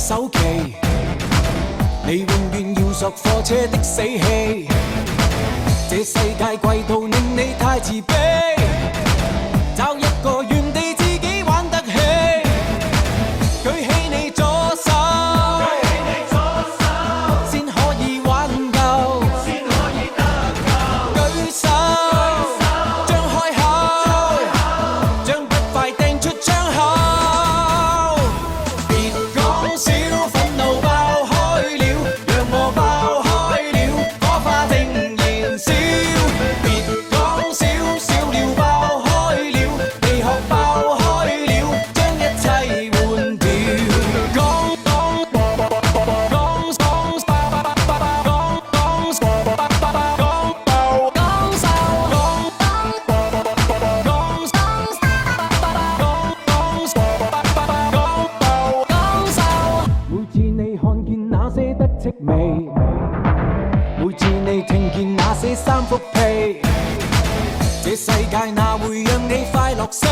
首期，你永遠要索貨車的死氣。這世界貴到令你太自卑，找一個原地自己玩得起，舉起你左手，先可以挽救，舉手，張開口，將不快掟出窗口。別講笑，憤怒爆開了，讓我爆開了，火花正燃燒。別講笑，笑料爆開了，地殼爆開了，將一切換掉。每次你看見那些得戚味，每次你聽見那些三幅屁，這世界哪會讓你快樂死？